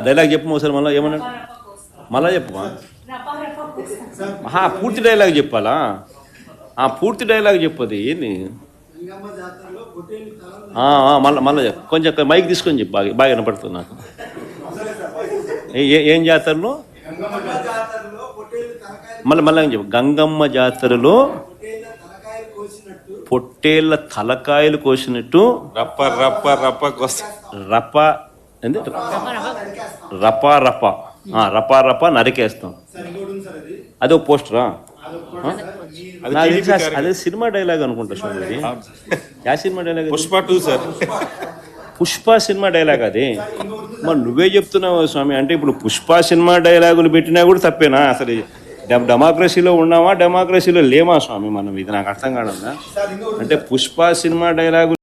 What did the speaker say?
Dialogue చెప్పు ఒకసారి మళ్ళీ ఏమన్నాడు మళ్ళా చెప్పు పూర్తి డైలాగ్ చెప్పాలా పూర్తి డైలాగ్ చెప్పది ఏంది మళ్ళీ చెప్పు కొంచెం మైక్ తీసుకొని చెప్పు బాగా వినపడుతుంది నాకు ఏం జాతరలో మళ్ళీ చెప్పు గంగమ్మ జాతరలో పొట్టేళ్ల తలకాయలు కోసినట్టు రప్ప రప్ప రప్ప రప్ప రపా రపా రపా రపా నరికేస్తాం. అదో పోస్టరా? అదే సినిమా డైలాగ్ అనుకుంటా స్వామి. యా cinema dialogue? Pushpa 2 sir. Pushpa cinema dialogue అది. మరి నువ్వే చెప్తున్నావు స్వామి. అంటే ఇప్పుడు పుష్ప సినిమా డైలాగులు పెట్టినా కూడా తప్పేనా? అసలు డెమోక్రసీలో ఉన్నామా డెమోక్రసీలో లేమా స్వామి మనం? ఇది నాకు అర్థం కాదన్నా. అంటే పుష్ప సినిమా డైలాగులు